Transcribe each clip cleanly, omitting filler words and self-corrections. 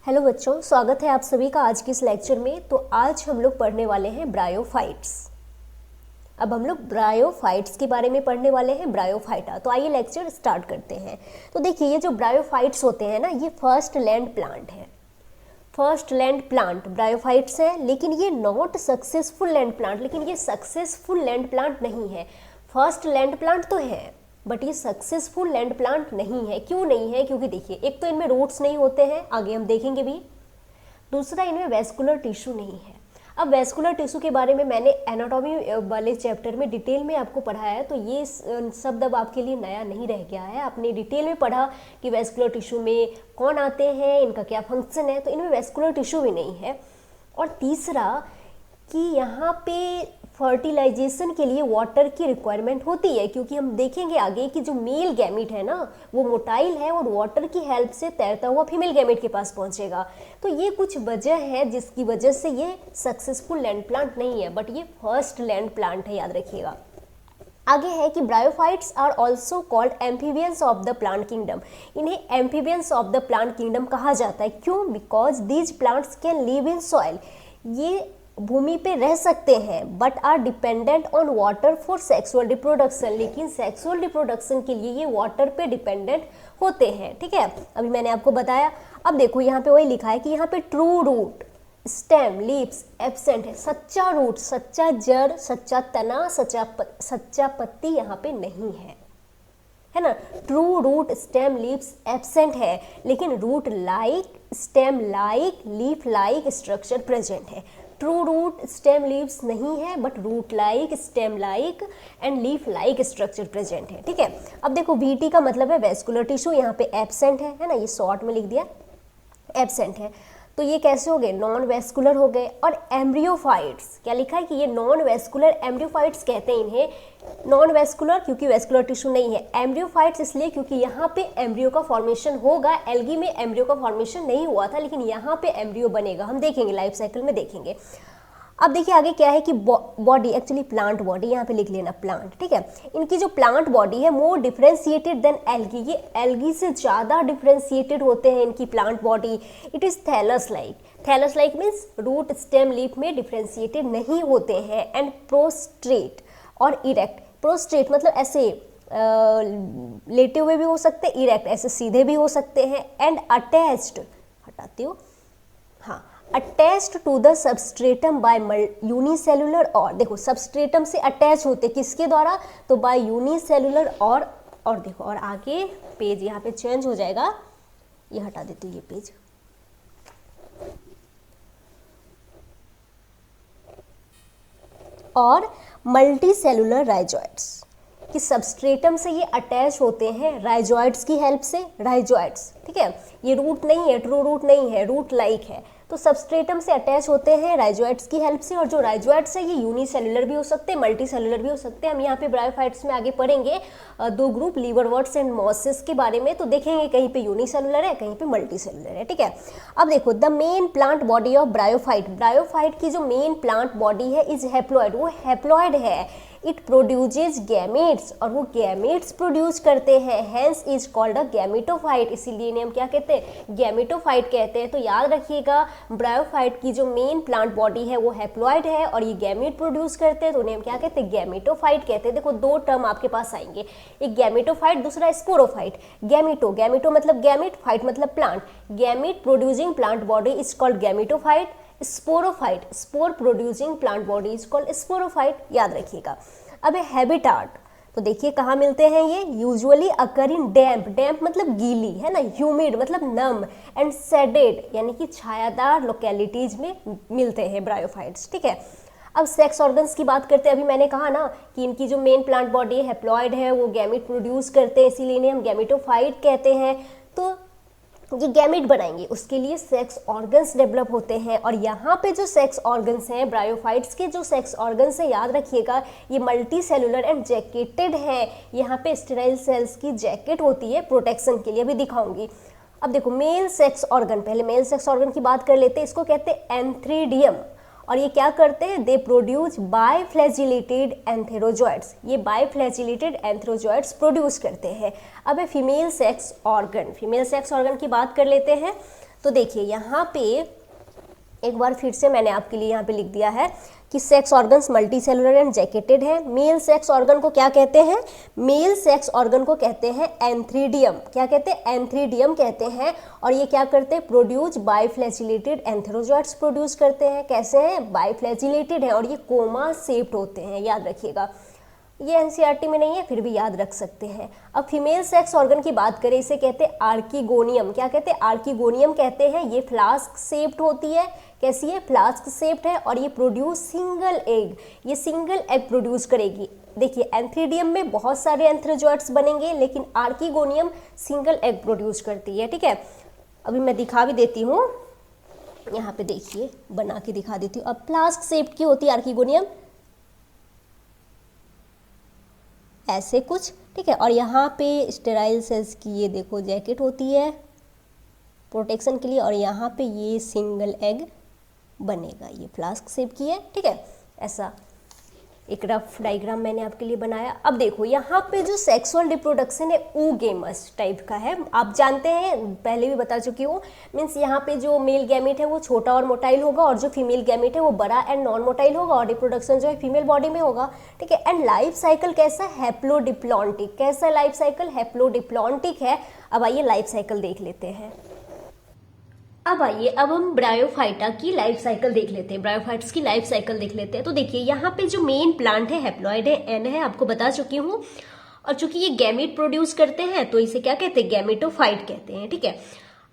Hello बच्चों, स्वागत है आप सभी का आज के इस लेक्चर में। तो आज हम लोग पढ़ने वाले हैं ब्रायोफाइट्स। अब हम लोग ब्रायोफाइट्स के बारे में पढ़ने वाले हैं, ब्रायोफाइटा। तो आइए लेक्चर स्टार्ट करते हैं। तो देखिए, ये जो ब्रायोफाइट्स होते हैं ना, ये फर्स्ट लैंड प्लांट है। फर्स्ट लैंड प्लांट ब्रायोफाइट्स है, लेकिन ये नॉट सक्सेसफुल लैंड प्लांट। लेकिन ये सक्सेसफुल लैंड प्लांट नहीं है। फर्स्ट लैंड प्लांट तो है, बट ये सक्सेसफुल लैंड प्लांट नहीं है। क्यों नहीं है? क्योंकि देखिए, एक तो इनमें रूट्स नहीं होते हैं, आगे हम देखेंगे भी। दूसरा, इनमें वेस्कुलर टिश्यू नहीं है। अब वेस्कुलर टिश्यू के बारे में मैंने एनाटॉमी वाले चैप्टर में डिटेल में आपको पढ़ाया है, तो ये शब्द अब आपके लिए नया नहीं रह गया है। आपने डिटेल में पढ़ा कि वेस्कुलर टिश्यू में कौन आते हैं, इनका क्या फंक्शन है। तो इनमें वेस्कुलर टिश्यू भी नहीं है। और तीसरा कि यहाँ पे फर्टिलाइजेशन के लिए वाटर की रिक्वायरमेंट होती है, क्योंकि हम देखेंगे आगे कि जो मेल गैमीट है ना, वो मोटाइल है और वाटर की हेल्प से तैरता हुआ फीमेल गैमीट के पास पहुंचेगा। तो ये कुछ वजह है जिसकी वजह से ये सक्सेसफुल लैंड प्लांट नहीं है, बट ये फर्स्ट लैंड प्लांट है, याद रखिएगा। आगे है कि bryophytes are also called amphibians of the plant kingdom. इन्हें amphibians of the plant kingdom कहा जाता है। क्यों? Because these plants can live in soil. ये भूमि पे रह सकते हैं, but are dependent on water for sexual reproduction. लेकिन सेक्सुअल रिप्रोडक्शन के लिए ये वाटर पे डिपेंडेंट होते हैं। ठीक है, अभी मैंने आपको बताया। अब देखो, यहाँ पे वही लिखा है कि यहाँ पे true root, stem, leaves absent है। सच्चा रूट, सच्चा जड़, सच्चा तना, सच्चा पत्ती यहाँ पे नहीं है ना। True root, stem, leaves absent है, लेकिन root like, stem like, leaf like structure present है। ट्रू रूट, स्टेम, लीव्स नहीं है, but root like, stem like and leaf like structure present है। ठीक है, अब देखो, वीटी का मतलब है वेस्कुलर टिश्यू, यहाँ पे एब्सेंट है ना, ये शॉर्ट में लिख दिया, एब्सेंट है। तो ये कैसे हो गए? नॉन वेस्कुलर हो गए। और एम्ब्रियोफाइट्स, क्या लिखा है कि ये नॉन वेस्कुलर एम्ब्रियोफाइट्स कहते हैं इन्हें। नॉन वेस्कुलर क्योंकि वेस्कुलर टिश्यू नहीं है, एम्ब्रियोफाइट्स इसलिए क्योंकि यहाँ पे एम्ब्रियो का फॉर्मेशन होगा। एल्गी में एम्ब्रियो का फॉर्मेशन नहीं हुआ था, लेकिन यहाँ पे एम्ब्रियो बनेगा। हम देखेंगे, लाइफ साइकिल में देखेंगे। अब देखिए आगे क्या है कि बॉडी, एक्चुअली प्लांट बॉडी, यहाँ पे लिख लेना प्लांट। ठीक है, इनकी जो प्लांट बॉडी है मोर डिफरेंशिएटेड देन एल्गी। ये एल्गी से ज़्यादा डिफरेंशिएटेड होते हैं इनकी plant body. It is thallus like. Thallus like means root, stem, leaf में डिफरेंशिएटेड नहीं होते हैं। एंड प्रोस्ट्रेट और इरेक्ट। प्रोस्ट्रेट मतलब ऐसे लेटे हुए भी हो सकते हैं, इरेक्ट ऐसे सीधे भी हो सकते हैं। एंड अटैच्ड, हटाती हूँ, हाँ, attached to the substratum by unicellular. और देखो, सबस्ट्रेटम से अटैच होते किसके द्वारा? तो बाय यूनिसेलुलर। और देखो, और आगे पेज यहाँ पे चेंज हो जाएगा, ये हटा देती हूँ, ये पेज। और मल्टी सेलुलर राइजोइड्स, कि सबस्ट्रेटम से ये अटैच होते हैं राइजोइड्स की हेल्प से। राइजोइड्स, ठीक है, ये रूट नहीं है, ट्रू रूट नहीं है, रूट लाइक है। तो सबस्ट्रेटम से अटैच होते हैं राइजोइड्स की हेल्प से। और जो राइजोइड्स है ये यूनिसेलुलर भी हो सकते हैं, मल्टी सेलुलर भी हो सकते हैं। हम यहाँ पे ब्रायोफाइट्स में आगे पढ़ेंगे दो ग्रुप, लीवरवर्ट्स एंड मॉसेस के बारे में। तो देखेंगे कहीं पे यूनिसेलुलर है, कहीं पे मल्टी सेलुलर है। ठीक है, अब देखो, the main plant body of bryophyte. Bryophyte की जो मेन प्लांट बॉडी है इज हैप्लॉइड, वो हैप्लॉइड है। इट प्रोड्यूसेज गैमेट्स, और वो गैमेट्स प्रोड्यूस करते हैं। Hence is called a gametophyte. इसीलिए इन्हें हम क्या कहते हैं? गैमेटोफाइट कहते हैं। तो याद रखिएगा, ब्रायोफाइट की जो मेन प्लांट बॉडी है वो हैप्लॉइड है और ये गैमेट प्रोड्यूस करते हैं, तो उन्हें हम क्या कहते हैं? गैमेटोफाइट कहते हैं। देखो, दो टर्म आपके पास आएंगे, एक गैमेटोफाइट, दूसरा स्पोरोफाइट। गैमेटो, गैमेटो मतलब गैमेट, फाइट मतलब plant. Gamete producing plant body is called gametophyte. Sporophyte, spore producing plant body is called sporophyte. याद रखिएगा। अब हैबिटाट, तो देखिए कहाँ मिलते हैं ये? यूजुअली अकर इन डैम्प। डैम्प मतलब गीली, है ना। ह्यूमिड मतलब नम। एंड सेडेड यानी कि छायादार लोकेलिटीज में मिलते हैं ब्रायोफाइट्स। ठीक है, अब सेक्स ऑर्गन्स की बात करते हैं। अभी मैंने कहा ना कि इनकी जो मेन प्लांट बॉडी हैप्लॉइड है, वो गैमेट प्रोड्यूस करते हैं, इसीलिए इन्हें हम गैमेटोफाइट कहते हैं। तो ये गैमेट बनाएंगे, उसके लिए सेक्स ऑर्गन्स डेवलप होते हैं। और यहाँ पे जो सेक्स ऑर्गन्स हैं, ब्रायोफाइट्स के जो सेक्स ऑर्गन्स हैं, याद रखिएगा, ये मल्टी सेलुलर एंड जैकेटेड हैं। यहाँ पे स्टेराइल सेल्स की जैकेट होती है प्रोटेक्शन के लिए, भी दिखाऊंगी। अब देखो, मेल सेक्स ऑर्गन, पहले मेल सेक्स ऑर्गन की बात कर लेते हैं। इसको कहते हैं एंथ्रीडियम। और ये क्या करते हैं? They produce biflagellated antherozoids. ये बायफ्लैजिलेटेड एंथेरोजॉइड्स प्रोड्यूस करते हैं। अब है female sex organ. Female sex organ की बात कर लेते हैं। तो देखिए यहाँ पे एक बार फिर से मैंने आपके लिए यहाँ पे लिख दिया है कि sex organs multi cellular and jacketed है। मेल सेक्स ऑर्गन को क्या कहते हैं? मेल सेक्स ऑर्गन को कहते हैं एंथ्रीडियम। क्या कहते हैं? एंथ्रीडियम कहते हैं। और ये क्या करते हैं? प्रोड्यूस बाइफ्लैजिलेटेड एंथेरोजोइट्स प्रोड्यूस करते हैं। कैसे हैं? बाइफ्लैजिलेटेड है और ये कोमा शेप्ड होते हैं, याद रखिएगा। ये एनसीईआरटी में नहीं है, फिर भी याद रख सकते हैं। अब फीमेल सेक्स ऑर्गन की बात करें, इसे कहते हैं आर्कीगोनियम। क्या कहते हैं? आर्कीगोनियम कहते हैं। ये फ्लास्क शेप्ड होती है। कैसी है? फ्लास्क शेप्ड है और ये प्रोड्यूस सिंगल एग, ये सिंगल एग प्रोड्यूस करेगी। देखिए एंथ्रीडियम में बहुत सारे एंथ्रोजोइट्स बनेंगे, लेकिन आर्कीगोनियम सिंगल एग प्रोड्यूस करती है। ठीक है, अभी मैं दिखा भी देती हूँ, यहाँ पे देखिए बना के दिखा देती हूँ। अब फ्लास्क शेप्ड की होती है आर्कीगोनियम, ऐसे कुछ। ठीक है, और यहाँ पे स्टेराइल सेल्स की ये देखो जैकेट होती है प्रोटेक्शन के लिए, और यहाँ पे ये सिंगल एग बनेगा। ये फ्लास्क शेप की है। ठीक है, ऐसा एक रफ डायग्राम मैंने आपके लिए बनाया। अब देखो यहाँ पे जो सेक्सुअल रिप्रोडक्शन है oogamous टाइप का है। आप जानते हैं, पहले भी बता चुकी हूँ, मीन्स यहाँ पे जो मेल गैमेट है वो छोटा और मोटाइल होगा, और जो फीमेल गैमेट है वो बड़ा एंड नॉन मोटाइल होगा, और रिप्रोडक्शन जो है फीमेल बॉडी में होगा। ठीक है, एंड लाइफ साइकिल कैसा? हैप्लोडिप्लॉन्टिक। कैसा लाइफ साइकिल? हैप्लोडिप्लॉन्टिक है। अब आइए लाइफ साइकिल देख लेते हैं। अब आइए, अब हम ब्रायोफाइटा की लाइफ साइकिल देख लेते हैं, ब्रायोफाइट्स की लाइफ साइकिल देख लेते हैं। तो देखिए यहाँ पे जो मेन प्लांट है हैप्लॉइड है, एन है, आपको बता चुकी हूँ। और चूंकि ये गैमेट प्रोड्यूस करते हैं तो इसे क्या कहते हैं? गैमेटोफाइट कहते हैं। ठीक है,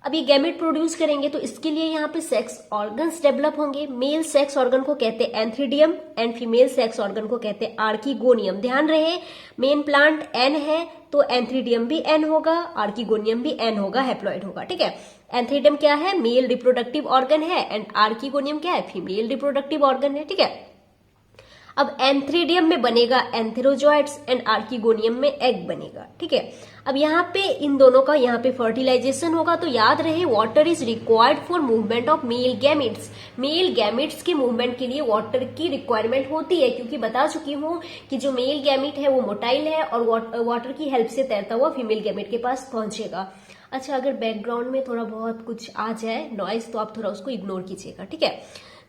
अब ये गैमेट प्रोड्यूस करेंगे तो इसके लिए यहाँ पे सेक्स ऑर्गन्स डेवलप होंगे। मेल सेक्स ऑर्गन को कहते हैं antheridium and female sex organ को कहते हैं आर्कीगोनियम। ध्यान रहे, मेन प्लांट एन है तो एंथ्रीडियम भी एन होगा, आर्कीगोनियम भी एन होगा, हैप्लॉइड होगा। ठीक है, एंथ्रीडियम क्या है? मेल रिप्रोडक्टिव ऑर्गन है, एंड आर्कीगोनियम क्या है? फीमेल रिप्रोडक्टिव ऑर्गन है। ठीक है, अब एंथ्रीडियम में बनेगा एंथेरोजोइट्स एंड आर्कीगोनियम में एग बनेगा। ठीक है, अब यहाँ पे इन दोनों का यहाँ पे फर्टिलाइजेशन होगा। तो याद रहे, water is required for movement of male gametes. Male gametes के मूवमेंट के लिए वाटर की रिक्वायरमेंट होती है, क्योंकि बता चुकी हूँ कि जो मेल गैमेट है वो मोटाइल है और वाटर की हेल्प से तैरता हुआ फीमेल गैमेट के पास पहुंचेगा। अच्छा, अगर बैकग्राउंड में थोड़ा बहुत कुछ आ जाए नॉइज तो आप थोड़ा उसको इग्नोर कीजिएगा। ठीक है,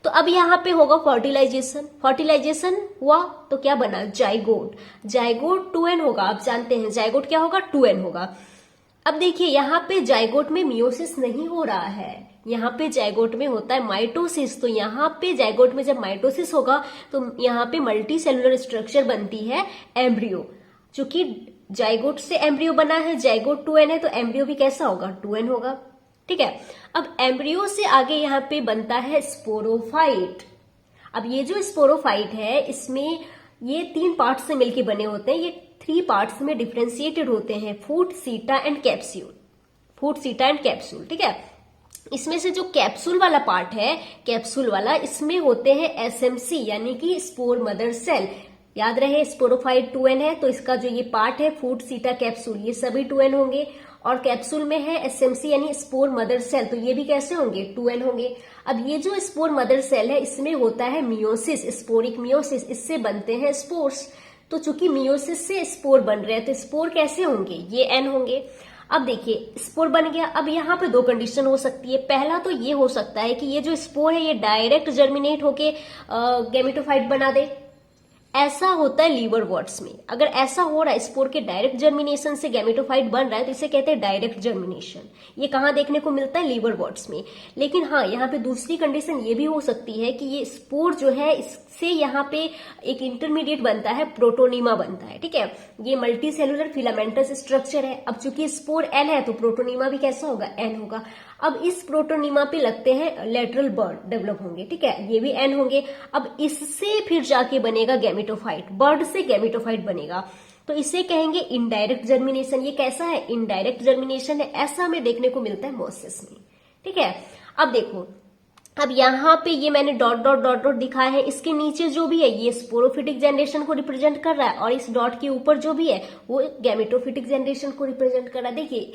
तो अब यहाँ पे होगा फर्टिलाइजेशन। फर्टिलाइजेशन हुआ तो क्या बना? जाइगोट। जाइगोट 2n होगा। आप जानते हैं जाइगोट क्या होगा? 2n होगा। अब देखिए यहाँ पे जाइगोट में मियोसिस नहीं हो रहा है, यहाँ पे जाइगोट में होता है माइटोसिस। तो यहाँ पे जाइगोट में जब माइटोसिस होगा तो यहाँ पे मल्टी सेलुलर स्ट्रक्चर बनती है एम्ब्रियो। चूंकि जाइगोट से एम्ब्रियो बना है, जाइगोट 2n है, तो एम्ब्रियो भी कैसा होगा? 2n होगा। ठीक है, अब एम्ब्रियो से आगे यहाँ पे बनता है स्पोरोफाइट। अब ये जो स्पोरोफाइट है इसमें ये 3 पार्ट से मिलके बने होते हैं। ये 3 पार्ट्स में डिफ्रेंशिएटेड होते हैं, फूट, सीटा एंड कैप्सूल। फूट, सीटा एंड कैप्सूल। ठीक है, इसमें से जो कैप्सूल वाला पार्ट है, कैप्सूल वाला, इसमें होते हैं एसएमसी यानी कि स्पोर मदर सेल। याद रहे, स्पोरोफाइट 2n है तो इसका जो ये पार्ट है फूट, सीटा, कैप्सूल, ये सभी 2n होंगे। और कैप्सूल में है एसएमसी यानी स्पोर मदर सेल, तो ये भी कैसे होंगे? 2n होंगे। अब ये जो स्पोर मदर सेल है इसमें होता है मियोसिस, स्पोरिक मियोसिस, इससे बनते हैं स्पोर्स। तो चूंकि मियोसिस से स्पोर बन रहे हैं तो स्पोर कैसे होंगे? ये n होंगे। अब देखिए स्पोर बन गया। अब यहाँ पे 2 कंडीशन हो सकती है। पहला तो ये हो सकता है कि ये जो स्पोर है ये डायरेक्ट जर्मिनेट होके गैमेटोफाइट बना दे। ऐसा होता है लीवर वर्ड्स में। अगर ऐसा हो रहा है, स्पोर के डायरेक्ट जर्मिनेशन से गैमेटोफाइट बन रहा है, तो इसे कहते हैं डायरेक्ट जर्मिनेशन। ये कहाँ देखने को मिलता है? लीवर वर्ड्स में। लेकिन हाँ, यहाँ पे दूसरी कंडीशन ये भी हो सकती है कि ये स्पोर जो है इससे यहाँ पे एक इंटरमीडिएट बनता है, प्रोटोनीमा बनता है। ठीक है, ये मल्टी सेलुलर फिलामेंटस स्ट्रक्चर है। अब चूंकि स्पोर एन है तो प्रोटोनीमा भी कैसा होगा? एन होगा। अब इस प्रोटोनीमा पे लगते हैं लेटरल बर्ड डेवलप होंगे। ठीक है, ये भी एन होंगे। अब इससे फिर जाके बनेगा गैमेटोफाइट, बर्ड से गैमेटोफाइट बनेगा, तो इसे कहेंगे इनडायरेक्ट जर्मिनेशन। ये कैसा है? इनडायरेक्ट जर्मिनेशन है। ऐसा हमें देखने को मिलता है मोसिस में। ठीक है, अब देखो, अब यहाँ पे ये मैंने डॉट डॉट डॉट डॉट दिखाया है, इसके नीचे जो भी है ये स्पोरोफिटिक जनरेशन को रिप्रेजेंट कर रहा है, और इस डॉट के ऊपर जो भी है वो गैमेटोफिटिक जनरेशन को रिप्रेजेंट कर रहा है। देखिए,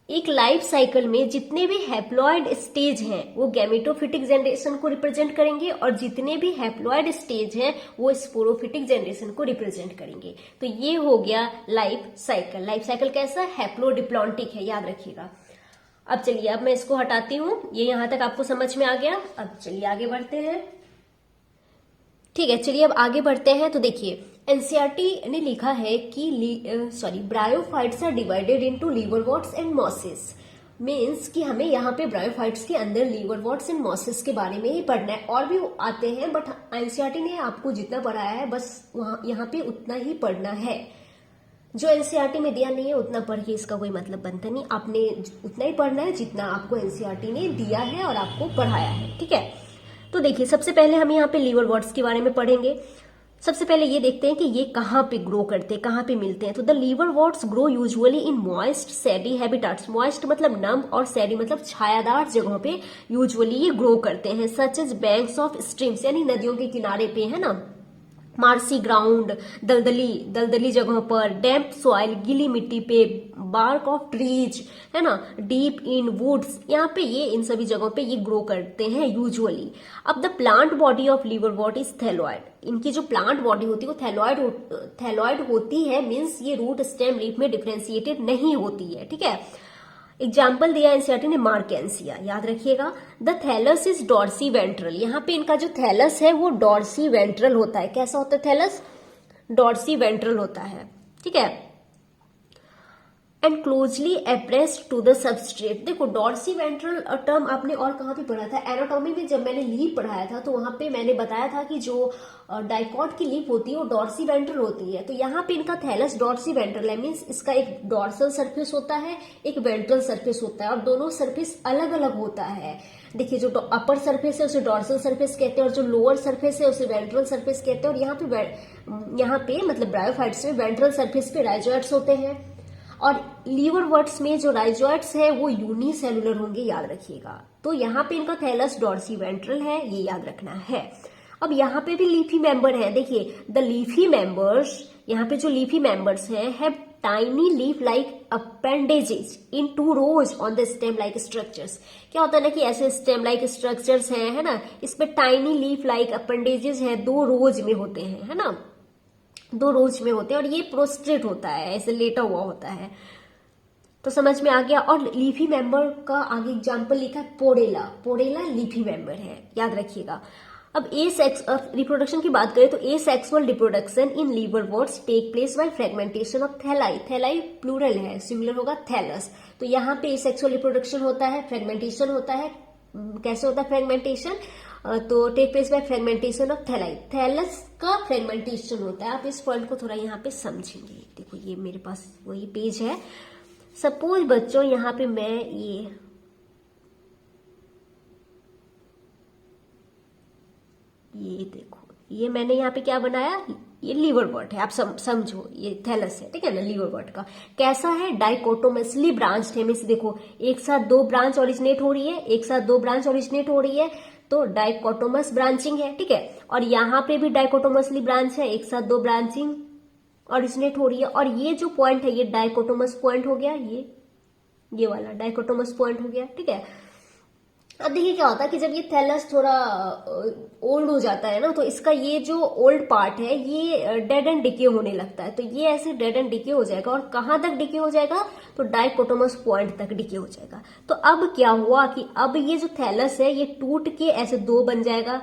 एक लाइफ साइकिल में जितने भी हैप्लॉइड स्टेज हैं वो गैमेटोफिटिक जनरेशन को रिप्रेजेंट करेंगे, और जितने भी हैप्लॉइड स्टेज हैं वो स्पोरोफिटिक जनरेशन को रिप्रेजेंट करेंगे। तो ये हो गया लाइफ साइकिल। लाइफ साइकिल कैसा? हैप्लोडिप्लॉन्टिक है, याद रखिएगा। अब चलिए, अब मैं इसको हटाती हूँ। ये यहां तक आपको समझ में आ गया। अब चलिए आगे बढ़ते हैं। ठीक है, चलिए अब आगे बढ़ते हैं। तो देखिए, एनसीईआरटी ने लिखा है कि bryophytes are divided into liverworts and mosses. Means कि हमें यहाँ पे ब्रायोफाइट्स के अंदर लीवरवॉर्ट्स एंड मॉसेस के बारे में ही पढ़ना है। और भी आते हैं, बट एनसीईआरटी ने आपको जितना पढ़ाया है बस वहां यहाँ पे उतना ही पढ़ना है। जो एनसीईआरटी में दिया नहीं है उतना पढ़ के इसका कोई मतलब बनता नहीं। आपने उतना ही पढ़ना है जितना आपको एनसीईआरटी ने दिया है और आपको पढ़ाया है। ठीक है, तो देखिए, सबसे पहले हम यहाँ पे लीवरवॉर्ट्स के बारे में पढ़ेंगे। सबसे पहले ये देखते हैं कि ये कहाँ पे ग्रो करते हैं, कहाँ पे मिलते हैं। तो the liverworts grow usually in moist shady habitats. Moist मतलब नम और सैडी मतलब छायादार जगहों पे यूजुअली ये ग्रो करते हैं, such as banks of streams, यानी नदियों के किनारे पे, है ना, मार्सी ग्राउंड, दलदली जगहों पर, डैम्प सॉइल, गीली मिट्टी पे, बार्क ऑफ ट्रीज, है ना, डीप इन वुड्स, यहाँ पे ये इन सभी जगहों पे ये ग्रो करते हैं यूजुअली। अब the plant body of liverwort is thalloid. इनकी जो प्लांट बॉडी होती है वो थैलॉइड होती है। मीन्स ये रूट स्टेम लीफ में डिफ्रेंशिएटेड नहीं होती है। ठीक है, एग्जाम्पल दिया एनसीईआरटी ने मार्केंसिया, याद रखिएगा। The thallus is dorsiventral. यहाँ पे इनका जो थैलस है वो डॉर्सी वेंट्रल होता है। कैसा होता है थैलस? डॉर्सी वेंट्रल होता है। ठीक है, and closely appressed to the substrate. देखो, डॉर्सी वेंट्रल टर्म आपने और कहाँ पे पढ़ा था? एनाटॉमी में जब मैंने लीफ पढ़ाया था तो वहां पे मैंने बताया था कि जो डाइकॉट की लीफ होती है वो डॉर्सी वेंट्रल होती है। तो यहाँ पे इनका थैलस डॉर्सी वेंट्रल है। मीन्स इसका एक डॉर्सल सरफेस होता है, एक वेंट्रल सरफेस होता है, और दोनों सरफेस अलग अलग होता है। देखिए, जो अपर सरफेस है उसे डॉर्सल सरफेस कहते हैं और जो लोअर सरफेस है उसे वेंट्रल सरफेस कहते हैं। और यहाँ पे मतलब ब्रायोफाइट्स में वेंट्रल सरफेस पे राइजोइट्स होते हैं और लीवरवॉर्ट्स में जो राइजोइट्स है वो यूनिसेलुलर होंगे, याद रखिएगा। तो यहाँ पे इनका थैलस डॉर्सी वेंट्रल है, ये याद रखना है। अब यहाँ पे भी लीफी मेंबर है। देखिए, द लीफी मेंबर्स, यहाँ पे जो लीफी मेंबर्स हैं, have tiny leaf like appendages in 2 rows on the stem like structures. क्या होता है ना कि ऐसे स्टेम लाइक स्ट्रक्चर्स हैं, है ना, इस पे टाइनी लीफ लाइक अपेंडेजेस है, 2 rows में होते हैं, है ना, 2 rows में होते हैं। और ये प्रोस्ट्रेट होता है, ऐसे लेटा हुआ होता है। तो समझ में आ गया। और लीफी मेंबर का आगे एग्जांपल लिखा है पोडेला। पोडेला लीफी मेंबर है, याद रखिएगा। अब रिप्रोडक्शन की बात करें तो asexual reproduction in liverworts take place by fragmentation of thalli. Thalli plural है, सिंगुलर होगा थैलस। तो यहाँ पे एसेक्सुअल रिप्रोडक्शन होता है, फ्रेगमेंटेशन होता है। कैसे होता है फ्रेगमेंटेशन? तो take place by fragmentation of thalli. Thallus का फ्रेगमेंटेशन होता है। आप इस पॉइंट को थोड़ा यहाँ पे समझेंगे। देखो, ये मेरे पास वही पेज है। सपोज बच्चों, यहाँ पे मैं ये देखो, ये मैंने यहाँ पे क्या बनाया, ये लीवरवॉर्ट है। आप समझो, ये थैलस है, ठीक है ना, लीवरवॉर्ट का। कैसा है? डाइकोटोमसली ब्रांच्ड है। मीन्स देखो, एक साथ 2 ब्रांच ओरिजिनेट हो रही है, एक साथ 2 ब्रांच ओरिजिनेट हो रही है, तो डाइकोटोमस ब्रांचिंग है। ठीक है, और यहाँ पे भी डाइकोटोमसली ब्रांच है, एक साथ 2 ब्रांचिंग ओरिजिनेट हो रही है। और ये जो पॉइंट है ये डाइकोटोमस पॉइंट हो गया, ये वाला डाइकोटोमस पॉइंट हो गया। ठीक है, अब देखिए क्या होता है कि जब ये थैलस थोड़ा ओल्ड हो जाता है ना, तो इसका ये जो ओल्ड पार्ट है ये डेड एंड डिके होने लगता है। तो ये ऐसे डेड एंड डिके हो जाएगा। और कहां तक डिके हो जाएगा? तो डाइकोटोमस पॉइंट तक डिके हो जाएगा। तो अब क्या हुआ कि अब ये जो थैलस है ये टूट के ऐसे 2 बन जाएगा।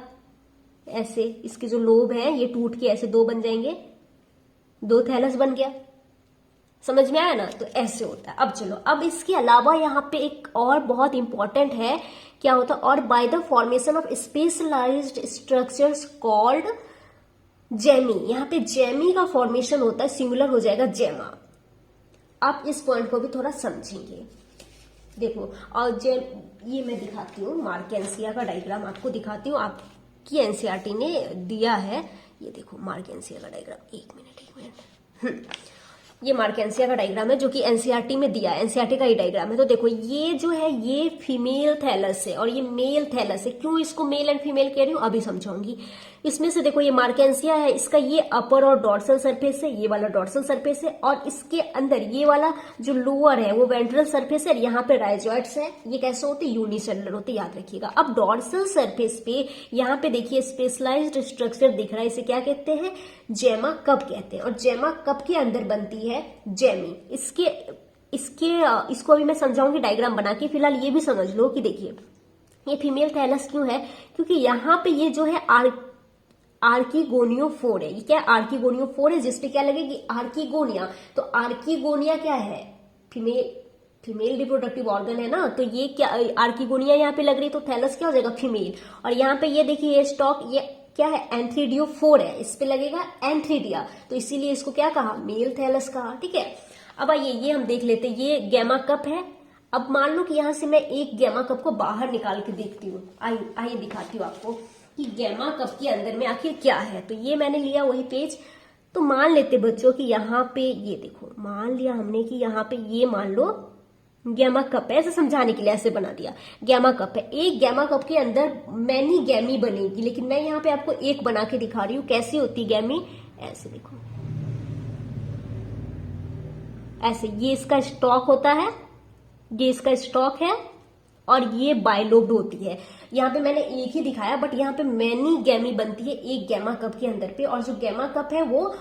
ऐसे इसके जो लोब है ये टूट के ऐसे 2 बन जाएंगे, 2 थैलस बन गया। समझ में आया ना? तो ऐसे होता है। अब चलो, अब इसके अलावा यहाँ पे एक और बहुत इंपॉर्टेंट है। क्या होता है? और by the formation of specialised structures called gemmae. यहाँ पे जेमी का फॉर्मेशन होता है, सिंगुलर हो जाएगा जेमा। आप इस पॉइंट को भी थोड़ा समझेंगे। देखो, और ये मैं दिखाती हूँ, मार्केंसिया का डायग्राम आपको दिखाती हूँ, आपकी एनसीईआरटी ने दिया है। ये देखो मार्केंसिया का डायग्राम, एक मिनट। ये मार्केंसिया का डायग्राम है जो कि एनसीईआरटी में दिया है, एनसीईआरटी का ही डायग्राम है। तो देखो, ये जो है ये फीमेल थैलस है और ये मेल थैलस है। क्यों इसको मेल एंड फीमेल कह रही हूँ अभी समझाऊंगी। इसमें से देखो, ये मार्केंसिया है, इसका ये अपर और डॉर्सल सरफेस है, ये वाला डॉर्सल सरफेस है, और इसके अंदर ये वाला जो लोअर है वो वेंट्रल सरफेस है। यहाँ पे राइजॉइड्स है। ये कैसे होते? यूनिसेलुलर होते, याद रखिएगा। अब डॉर्सल सरफेस पे यहाँ पे देखिए स्पेशलाइज्ड स्ट्रक्चर दिख रहा है, इसे क्या कहते हैं? जेमा कप कहते हैं। और जेमा कप के अंदर बनती है जेमी। इसके इसको अभी मैं समझाऊंगी डायग्राम बना के। फिलहाल ये भी समझ लो कि देखिए ये फीमेल थैलस क्यों है, क्योंकि यहाँ पे ये जो है आर्किगोनियोफोर है। ये क्या है? आर्किगोनियोफोर है, जिसपे क्या लगेगी आर्किगोनिया। तो आर्किगोनिया क्या है? फीमेल रिप्रोडक्टिव ऑर्गन है ना, तो ये क्या आर्किगोनिया यहाँ पे लग रही, तो थैलस क्या हो जाएगा फीमेल। और यहाँ पे ये देखिए ये स्टॉक ये क्या है एंथ्रीडियोफोर है, इस पे लगेगा एंथ्रीडिया, तो इसीलिए इसको क्या कहा मेल थैलस कहा। ठीक है, अब आइए ये हम देख लेते हैं। ये गैमा कप है। अब मान लो कि यहां से मैं एक गैमा कप को बाहर निकाल के देखती हूँ। आइए दिखाती हूँ आपको कि गैमा कप के अंदर में आखिर क्या है। तो ये मैंने लिया वही पेज। तो मान लेते बच्चों कि यहाँ पे ये देखो, मान लिया हमने कि यहाँ पे ये मान लो गैमा कप है, ऐसे समझाने के लिए ऐसे बना दिया। गैमा कप है, एक गैमा कप के अंदर मैनी गैमी बनेगी, लेकिन मैं यहाँ पे आपको एक बना के दिखा रही हूँ। कैसी होती गैमी, ऐसे देखो, ऐसे ये इसका स्टॉक होता है, ये इसका स्टॉक है और ये बाइलोब्ड होती है। यहाँ पे मैंने एक ही दिखाया, बट यहाँ पे मैनी गैमी बनती है एक गैमा कप के अंदर पे, और जो गैमा कप है वो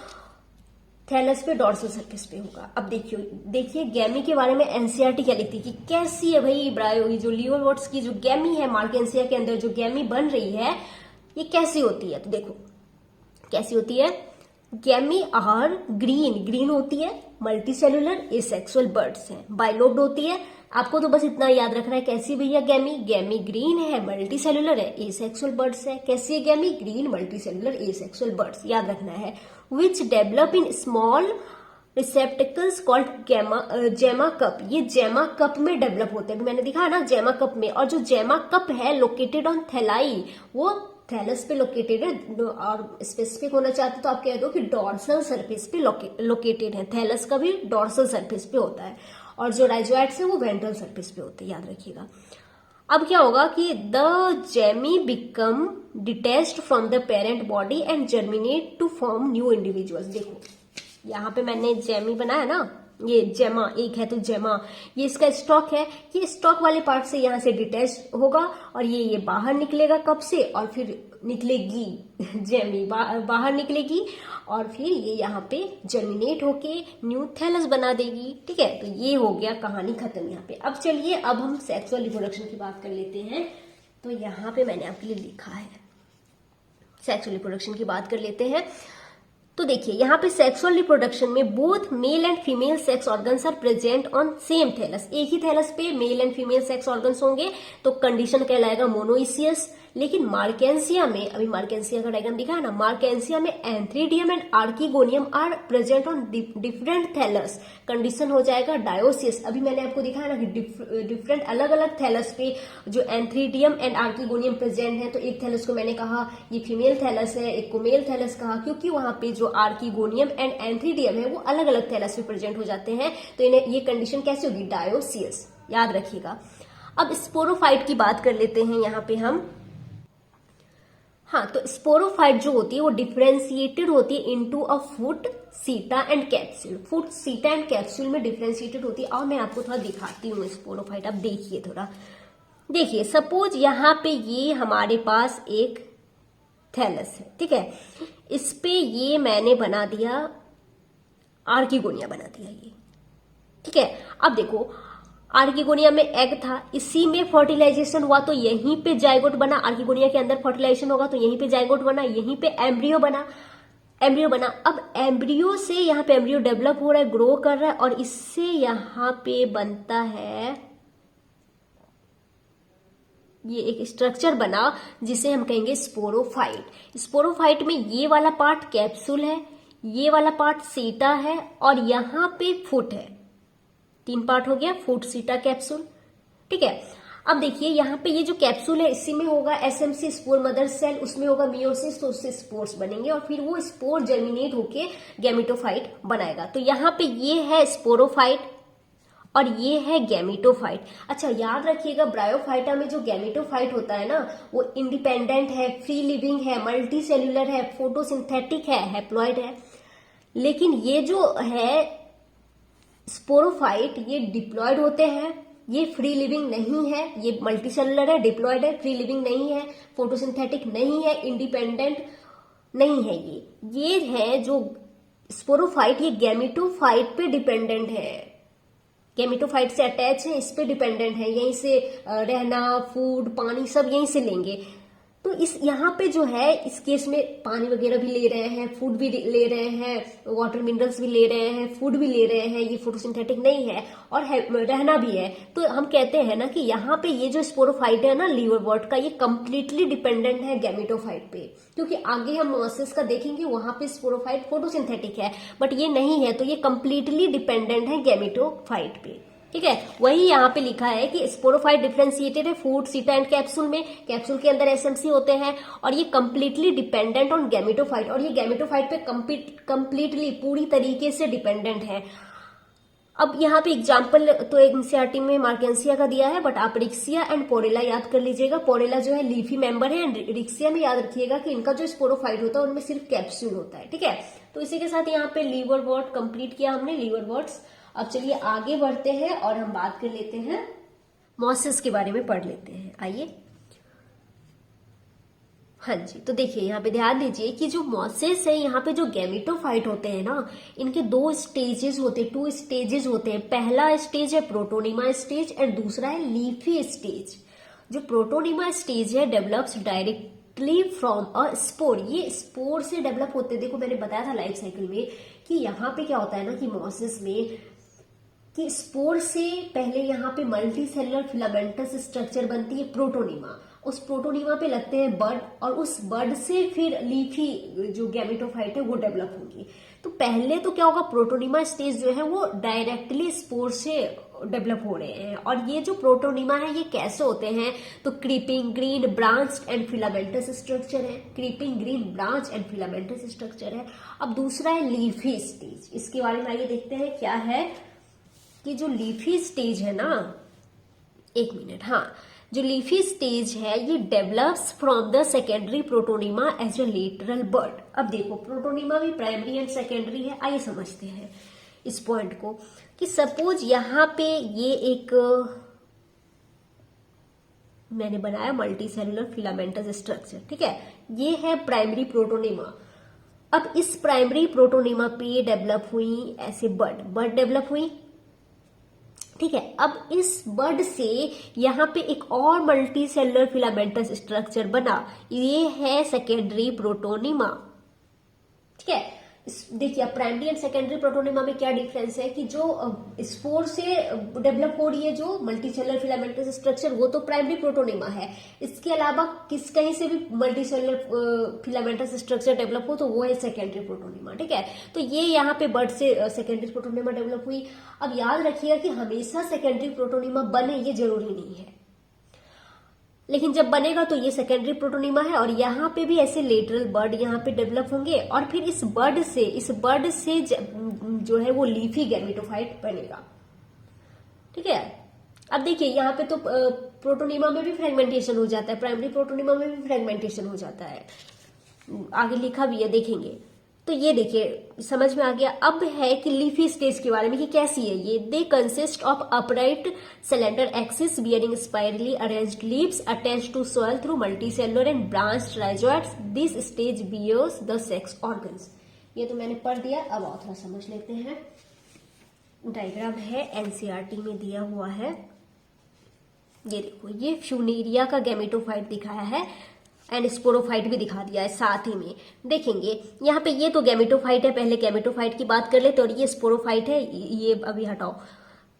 थैलस पे डॉर्सल सरफेस पे होगा। अब देखिए गैमी के बारे में एनसीईआरटी क्या लिखती है कि कैसी है भाई ब्रायो, जो लियोवोट्स की जो गैमी है मार्केंसिया के अंदर जो गैमी बन रही है ये कैसी होती है। तो देखो कैसी होती है, गैमी आर ग्रीन होती है, मल्टी सेलुलर एसेक्सुअल बर्ड्स हैं, बाइलोब्ड होती है। आपको तो बस इतना याद रखना है कैसी भैया गैमी ग्रीन है, मल्टी सेलुलर है, एसेक्सुअल बर्ड्स है। कैसी है gemmae, green multicellular asexual buds, याद रखना है। Which develop in small receptacles called gemma cup, ये जेमा कप में डेवलप होते हैं। मैंने दिखा ना जेमा कप में, और जो जेमा कप है लोकेटेड ऑन थैलाई, वो थैलस पे लोकेटेड है। और स्पेसिफिक होना चाहते तो आप कह दो कि डॉर्सल सरफेस पे लोकेटेड है। थैलस का भी डॉर्सल सरफेस पे होता है, और जो राइजोइड्स है वो वेंट्रल सरफेस पे होते हैं, याद रखिएगा। अब क्या होगा कि the gemmae become detached from the parent body and germinate to form new individuals. देखो यहाँ पे मैंने जेमी बनाया ना, ये जेमा एक है तो जेमा, ये इसका स्टॉक है। ये स्टॉक वाले पार्ट से यहाँ से डिटैच होगा और ये बाहर निकलेगा कब से, और फिर निकलेगी जेमी बाहर निकलेगी, और फिर ये यहाँ पे जर्मिनेट होके न्यू थैलस बना देगी। ठीक है, तो ये हो गया कहानी खत्म यहाँ पे। अब चलिए अब हम सेक्सुअल रिप्रोडक्शन की बात कर लेते हैं। तो यहाँ पे मैंने आपके लिए लिखा है सेक्सुअल रिप्रोडक्शन की बात कर लेते हैं। तो देखिए यहाँ पे सेक्सुअल रिप्रोडक्शन में both male and female sex organs are present on same thallus. एक ही थैलस पे male and female sex organs होंगे तो कंडीशन कहलाएगा मोनोइसियस। लेकिन मार्केंसिया में, अभी मार्केंसिया का डायग्राम दिखा है ना, मार्केंसिया में antheridium and archegonium are present on different thallus, condition हो जाएगा डायोसियस। अभी मैंने आपको दिखाया ना कि डिफरेंट अलग अलग थैलस पे जो एंथ्रीडियम एंड आर्किगोनियम प्रेजेंट है, तो एक थैलस को मैंने कहा ये फीमेल थैलस है, एक को मेल थैलस कहा, क्योंकि वहां पे जो आर्किगोनियम एंड एंथ्रीडियम है वो अलग अलग थैलस पे प्रेजेंट हो जाते हैं। तो इन्हें ये कंडीशन कैसे होगी, डायोसियस, याद रखिएगा। अब स्पोरोफाइट की बात कर लेते हैं यहाँ पे हम। हाँ, तो स्पोरोफाइट जो होती है वो डिफरेंशिएटेड होती है इनटू अ फुट, सीटा एंड कैप्सूल। फुट, सीटा एंड कैप्सूल में डिफरेंशिएटेड होती है। और मैं आपको थोड़ा दिखाती हूँ स्पोरोफाइट। अब देखिए थोड़ा, देखिए सपोज यहाँ पे ये हमारे पास एक थैलस है, ठीक है, इस पे ये मैंने बना दिया आर्किगोनिया बना दिया ये, ठीक है। अब देखो आर्किगोनिया में एग था, इसी में फर्टिलाइजेशन हुआ तो यहीं पे जाइगोट बना। आर्किगोनिया के अंदर फर्टिलाइजेशन होगा तो यहीं पे जाइगोट बना, यहीं पे एम्ब्रियो बना। अब एम्ब्रियो से यहाँ पे एम्ब्रियो डेवलप हो रहा है, ग्रो कर रहा है, और इससे यहाँ पे बनता है ये एक स्ट्रक्चर बना जिसे हम कहेंगे स्पोरोफाइट। स्पोरोफाइट में ये वाला पार्ट कैप्सूल है, ये वाला पार्ट सीटा है, और यहाँ पे फुट है। तीन पार्ट हो गया, फुट, सीटा, कैप्सूल, ठीक है। अब देखिए यहाँ पे ये जो कैप्सूल है इसी में होगा एसएमसी स्पोर मदर सेल, उसमें होगा मियोसिस, तो उससे स्पोर्स बनेंगे और फिर वो स्पोर जर्मिनेट होके गैमेटोफाइट बनाएगा। तो यहाँ पे ये है स्पोरोफाइट और ये है गैमेटोफाइट। अच्छा याद रखिएगा ब्रायोफाइटा में जो गैमेटोफाइट होता है ना वो इंडिपेंडेंट है, फ्री लिविंग है, मल्टी सेल्यूलर है, फोटोसिंथेटिक है, हैप्लॉइड है। लेकिन ये जो है स्पोरोफाइट ये डिप्लॉयड होते हैं, ये फ्री लिविंग नहीं है, ये मल्टी सेलुलर है, डिप्लॉयड है, फ्री लिविंग नहीं है, फोटोसिंथेटिक नहीं है, इंडिपेंडेंट नहीं है। ये है जो स्पोरोफाइट, ये गैमेटोफाइट पे डिपेंडेंट है, गैमेटोफाइट से अटैच है, इस पे डिपेंडेंट है, यहीं से रहना, फूड, पानी सब यहीं से लेंगे। तो इस यहाँ पे जो है इस केस में पानी वगैरह भी ले रहे हैं, फूड भी ले रहे हैं, वाटर मिनरल्स भी ले रहे हैं, फूड भी ले रहे हैं, ये फोटोसिंथेटिक नहीं है और रहना भी है। तो हम कहते हैं ना कि यहाँ पे ये जो स्पोरोफाइट है ना लीवरवर्ट का, ये कंप्लीटली डिपेंडेंट है गैमेटोफाइट पे, क्योंकि आगे हम मोसेस का देखेंगे वहां पे स्पोरोफाइट फोटोसिंथेटिक है, बट ये नहीं है, तो ये कंप्लीटली डिपेंडेंट है गैमेटोफाइट पे। ठीक है, वही यहाँ पे लिखा है कि स्पोरोफाइट डिफरेंशिएटेड है फूड, सीटा एंड कैप्सूल में, कैप्सूल के अंदर एसएमसी होते हैं और ये कंप्लीटली डिपेंडेंट ऑन गैमेटोफाइट, और ये गैमेटोफाइट पे कंप्लीटली पूरी तरीके से डिपेंडेंट है। अब यहाँ पे एग्जाम्पल तो एनसीईआरटी में मार्केंसिया का दिया है, बट आप रिक्सिया एंड पोरेला याद कर लीजिएगा। पोरेला जो है लीफी मेंबर है, एंड रिक्सिया में याद रखिएगा कि इनका जो स्पोरोफाइट होता है उनमें सिर्फ कैप्सूल होता है। ठीक है, तो इसी के साथ यहाँ पे लीवरवर्ट कंप्लीट किया हमने, लीवरवर्ट्स। अब चलिए आगे बढ़ते हैं और हम बात कर लेते हैं मॉसेस के बारे में, पढ़ लेते हैं, आइए। हाँ जी, तो देखिए यहाँ पे ध्यान दीजिए कि जो मॉसेस है, यहाँ पे जो गैमेटोफाइट होते हैं ना, इनके दो स्टेजेस होते हैं, 2 स्टेजेस होते हैं। पहला स्टेज है प्रोटोनिमा स्टेज एंड दूसरा है लीफी स्टेज। जो प्रोटोनिमा स्टेज है develops directly from a spore, ये स्पोर से डेवलप होते हैं। देखो मैंने बताया था लाइफ साइकिल में कि यहाँ पे क्या होता है ना कि मॉसेस में कि स्पोर से पहले यहाँ पे मल्टी सेलुलर फिलामेंटस स्ट्रक्चर बनती है प्रोटोनिमा, उस प्रोटोनिमा पे लगते हैं बड और उस बड से फिर लीफी जो गैमेटोफाइट है वो डेवलप होगी। तो पहले तो क्या होगा, प्रोटोनिमा स्टेज जो है वो डायरेक्टली स्पोर से डेवलप हो रहे हैं। और ये जो प्रोटोनिमा है ये कैसे होते हैं, तो creeping green branch and filamentous structure है, creeping green branch and filamentous structure है। अब दूसरा है लीफी स्टेज, इसके बारे में आइए देखते हैं क्या है कि जो लीफी स्टेज है ना, एक मिनट, हाँ, जो लीफी स्टेज है ये develops from the secondary protonema as a lateral bud. अब देखो प्रोटोनिमा भी प्राइमरी एंड सेकेंडरी है, आइए समझते हैं इस पॉइंट को कि सपोज यहां पे ये एक मैंने बनाया मल्टी सेलुलर फिलामेंटस स्ट्रक्चर, ठीक है, ये है प्राइमरी प्रोटोनिमा। अब इस प्राइमरी प्रोटोनिमा पे डेवलप हुई ऐसे बर्ड डेवलप हुई, ठीक है। अब इस बर्ड से यहाँ पे एक और मल्टी सेलुलर फिलामेंटस स्ट्रक्चर बना, ये है सेकेंडरी प्रोटोनिमा, ठीक है। देखिए प्राइमरी एंड सेकेंडरी प्रोटोनिमा में क्या डिफरेंस है कि जो स्पोर से डेवलप हो रही है जो मल्टी सेलुलर फिलामेंटस स्ट्रक्चर वो तो प्राइमरी प्रोटोनिमा है, इसके अलावा कहीं से भी multi cellular filamentous structure develop हो तो वो है सेकेंडरी प्रोटोनिमा, ठीक है। तो ये यहाँ पे बर्ड से सेकेंडरी प्रोटोनिमा डेवलप हुई। अब याद रखिएगा कि हमेशा सेकेंडरी प्रोटोनिमा बने ये जरूरी नहीं है, लेकिन जब बनेगा तो ये सेकेंडरी प्रोटोनिमा है। और यहाँ पे भी ऐसे लेटरल बर्ड यहाँ पे डेवलप होंगे और फिर इस बर्ड से जो है वो लीफी गैमेटोफाइट बनेगा, ठीक है। अब देखिए यहाँ पे तो प्रोटोनिमा में भी फ्रेगमेंटेशन हो जाता है, प्राइमरी प्रोटोनिमा में भी फ्रेगमेंटेशन हो जाता है, आगे लिखा भी है, देखेंगे। तो ये देखिए समझ में आ गया। अब है कि लीफी स्टेज के बारे में कि कैसी है ये। They consist of upright cylinder axis bearing spirally arranged leaves attached to soil through multicellular and branched rhizoids. This stage bears the sex organs. ये तो मैंने पढ़ दिया, अब और थोड़ा समझ लेते हैं। डायग्राम है एनसीईआरटी में दिया हुआ है, ये देखो, ये फ्यूनेरिया का गैमेटोफाइट दिखाया है एंड स्पोरोफाइट भी दिखा दिया है साथ ही में। देखेंगे यहाँ पे ये तो गैमेटोफाइट है, पहले गैमेटोफाइट की बात कर लेते, और ये स्पोरोफाइट है, ये अभी हटाओ,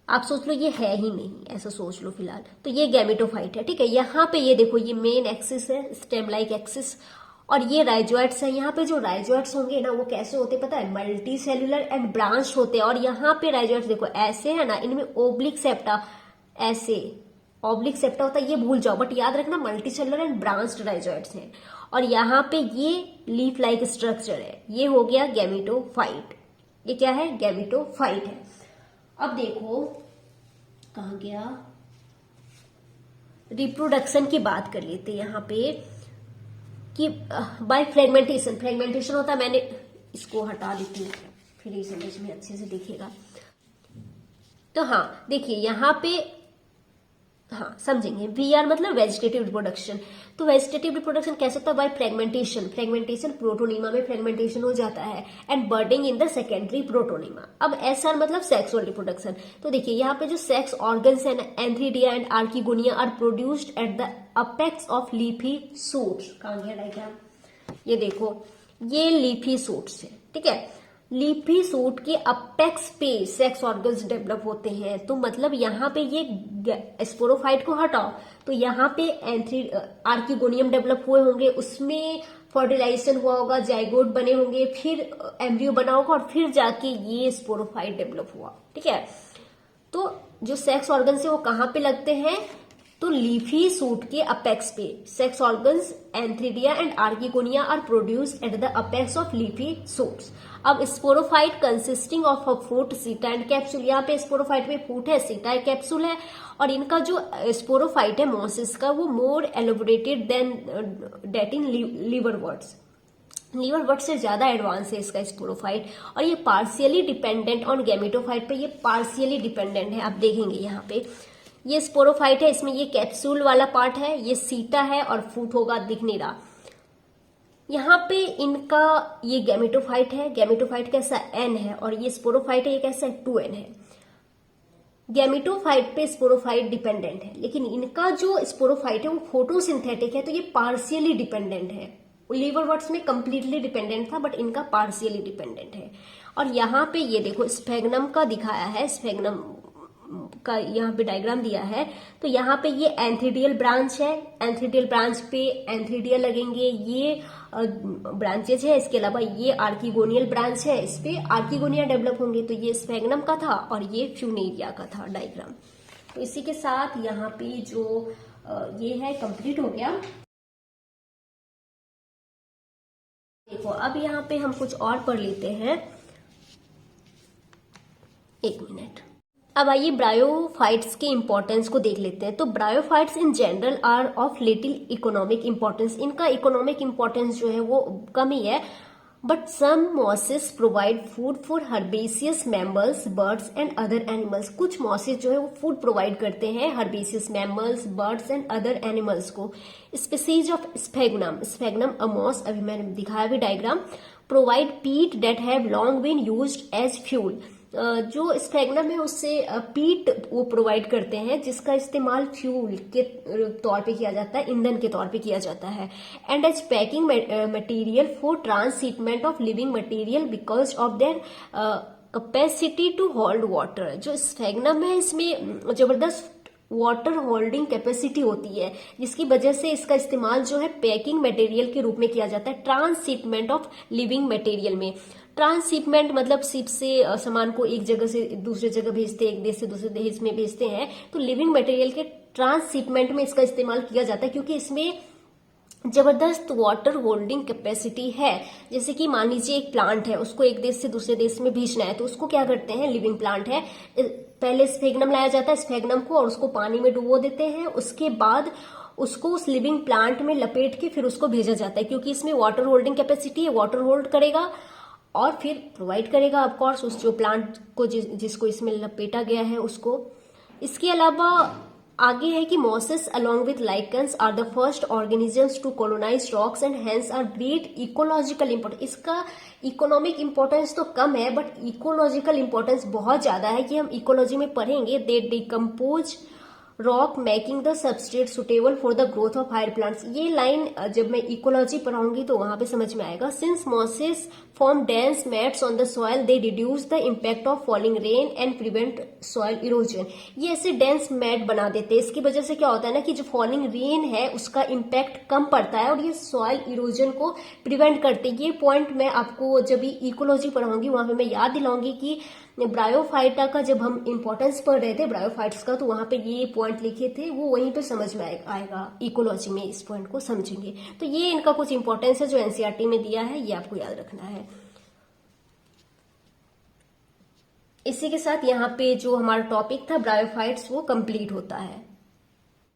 आप सोच लो ये है ही नहीं, ऐसा सोच लो फिलहाल। तो ये गैमेटोफाइट है, ठीक है। यहाँ पे ये देखो, ये मेन एक्सिस है, स्टेम लाइक एक्सिस, और ये राइजोइड्स है। यहाँ पे जो राइजोइड्स होंगे ना वो कैसे होते पता है, मल्टी सेलुलर एंड ब्रांच होते हैं। और यहाँ पे राइजोइड्स देखो ऐसे है ना, इनमें ओब्लिक सेप्टा, ऐसे ऑब्लिक सेप्टा होता है, ये भूल जाओ, बट याद रखना multi cellular and branched rhizoids हैं। और यहाँ पे ये लीफ लाइक स्ट्रक्चर है, ये हो गया गैमेटोफाइट। ये क्या है, गैमेटोफाइट है। अब देखो कहाँ गया, रिप्रोडक्शन की बात कर लेते हैं यहाँ पे कि बाय फ्रेगमेंटेशन होता है। मैंने इसको हटा देती हूँ फिर इस इमेज में अच्छे से दिखेगा। तो हाँ देखिए यहाँ पे हाँ समझेंगे। वीआर मतलब वेजिटेटिव रिप्रोडक्शन। तो वेजिटेटिव रिप्रोडक्शन कैसे होता है? By fragmentation. फ्रेगमेंटेशन प्रोटोनीमा में फ्रेगमेंटेशन हो जाता है and budding in the secondary protonema. अब एसआर मतलब सेक्सुअल रिप्रोडक्शन। तो देखिए यहाँ पे जो सेक्स ऑर्गन्स है ना, antheridia and archegonia are produced at the apex of leafy shoots. कहाँ गया डायग्राम? ये देखो, ये लीफी सूट्स है, ठीक है। लीफी सूट के अपेक्स पे सेक्स ऑर्गन्स डेवलप होते हैं। तो मतलब यहाँ पे ये स्पोरोफाइट को हटाओ तो यहाँ पे आर्किगोनियम डेवलप हुए होंगे, उसमें फर्टिलाइजेशन हुआ होगा, जाइगोट बने होंगे, फिर एम्ब्रियो बना होगा और फिर जाके ये स्पोरोफाइट डेवलप हुआ, ठीक है। तो जो सेक्स ऑर्गन्स है वो कहाँ पे लगते हैं? तो लीफी सूट के अपेक्स पे sex organs antheridia and archegonia are produced at the apex of leafy shoots. अब sporophyte consisting of a fruit, seta and capsule. यहाँ पे स्पोरोफाइट में फ्रूट है, सीटा है, कैप्सूल है। और इनका जो स्पोरोफाइट है मॉसिस का, वो मोर एलोबरेटेड देन डेट इन लीवरवर्ट्स। लीवरवर्ट से ज्यादा एडवांस है इसका स्पोरोफाइट। और ये पार्शियली डिपेंडेंट ऑन गैमेटोफाइट पे, ये पार्शियली डिपेंडेंट है। आप देखेंगे यहाँ पे ये स्पोरोफाइट है, इसमें ये कैप्सूल वाला पार्ट है, ये सीटा है और फ्रूट होगा, दिख नहीं रहा। यहाँ पे इनका ये गैमेटोफाइट है, गैमेटोफाइट कैसा एन है, और ये स्पोरोफाइट है, ये कैसा 2n है। गैमेटोफाइट पे स्पोरोफाइट डिपेंडेंट है, लेकिन इनका जो स्पोरोफाइट है वो फोटोसिंथेटिक है, तो ये पार्शियली डिपेंडेंट है। लीवरवर्ट्स में कंप्लीटली डिपेंडेंट था, बट इनका पार्शियली डिपेंडेंट है। और यहाँ पे ये देखो स्फेग्नम का दिखाया है, स्फेग्नम का यहाँ पे डायग्राम दिया है। तो यहाँ पे ये एंथ्रीडियल ब्रांच है, एंथ्रीडियल ब्रांच पे एंथ्रीडिया लगेंगे, ये ब्रांचेज है। इसके अलावा ये आर्किगोनियल ब्रांच है, इस पे आर्किगोनिया डेवलप होंगे। तो ये स्फेग्नम का था और ये फ्यूनेरिया का था डायग्राम। तो इसी के साथ यहाँ पे जो ये है कंप्लीट हो गया। देखो अब यहाँ पे हम कुछ और पढ़ लेते हैं, एक मिनट। अब आइए ब्रायोफाइट्स के इंपॉर्टेंस को देख लेते हैं। तो bryophytes in general are of little economic importance. इनका इकोनॉमिक इंपॉर्टेंस जो है वो कम ही है, but some mosses provide food for herbaceous mammals, birds and other animals. कुछ मॉसेस जो है वो फूड प्रोवाइड करते हैं herbaceous mammals, birds and other animals को। Species of sphagnum, sphagnum a moss, अभी मैंने दिखाया भी diagram, provide peat that have long been used as fuel. जो स्फेग्नम है उससे पीट वो प्रोवाइड करते हैं, जिसका इस्तेमाल फ्यूल के तौर पे किया जाता है, ईंधन के तौर पे किया जाता है। And as packing material for transshipment of living material because of their capacity to hold water. जो स्फेग्नम है इसमें जबरदस्त वाटर होल्डिंग कैपेसिटी होती है, जिसकी वजह से इसका इस्तेमाल जो है पैकिंग मटेरियल के रूप में किया जाता है ट्रांसशिपमेंट ऑफ लिविंग मटेरियल में। ट्रांसशिपमेंट मतलब शिप से सामान को एक जगह से दूसरे जगह भेजते हैं, एक देश से दूसरे देश में भेजते हैं। तो लिविंग मटेरियल के ट्रांसशिपमेंट में इसका इस्तेमाल किया जाता है, क्योंकि इसमें जबरदस्त वाटर होल्डिंग कैपेसिटी है। जैसे कि मान लीजिए एक प्लांट है, उसको एक देश से दूसरे देश में भेजना है, तो उसको क्या करते हैं, लिविंग प्लांट है, पहले स्फेग्नम लाया जाता है, स्फेग्नम को, और उसको पानी में डुबो देते हैं। उसके बाद उसको उस लिविंग प्लांट में लपेट के फिर उसको भेजा जाता है, क्योंकि इसमें वाटर होल्डिंग कैपेसिटी है, वाटर होल्ड करेगा और फिर प्रोवाइड करेगा ऑफकोर्स उस जो प्लांट को जिसको इसमें लपेटा गया है उसको। इसके अलावा आगे है कि mosses along with lichens are the first organisms to colonise rocks and hence are great ecological importance. इसका इकोनॉमिक इंपॉर्टेंस तो कम है, बट इकोलॉजिकल इंपॉर्टेंस बहुत ज्यादा है, कि हम इकोलॉजी में पढ़ेंगे। They decompose rock making the substrate suitable for the growth of higher plants. ये लाइन जब मैं इकोलॉजी पढ़ाऊंगी तो वहां पे समझ में आएगा। Since mosses form dense mats on the soil they reduce the impact of falling rain and prevent soil erosion. ये ऐसे डेंस मैट बना देते हैं, इसकी वजह से क्या होता है ना कि जो फॉलिंग रेन है उसका इम्पैक्ट कम पड़ता है और ये सॉइल इरोजन को प्रिवेंट करते हैं। ये पॉइंट मैं आपको जब इकोलॉजी पढ़ाऊंगी वहां पे मैं याद दिलाऊंगी कि ब्रायोफाइटा का जब हम इंपॉर्टेंस पढ़ रहे थे ब्रायोफाइट्स का, तो वहां पे ये पॉइंट लिखे थे, वो वहीं पे समझ में आएगा। इकोलॉजी में इस पॉइंट को समझेंगे। तो ये इनका कुछ इंपॉर्टेंस है जो एनसीईआरटी में दिया है, ये आपको याद रखना है। इसी के साथ यहाँ पे जो हमारा टॉपिक था ब्रायोफाइट्स वो कंप्लीट होता है।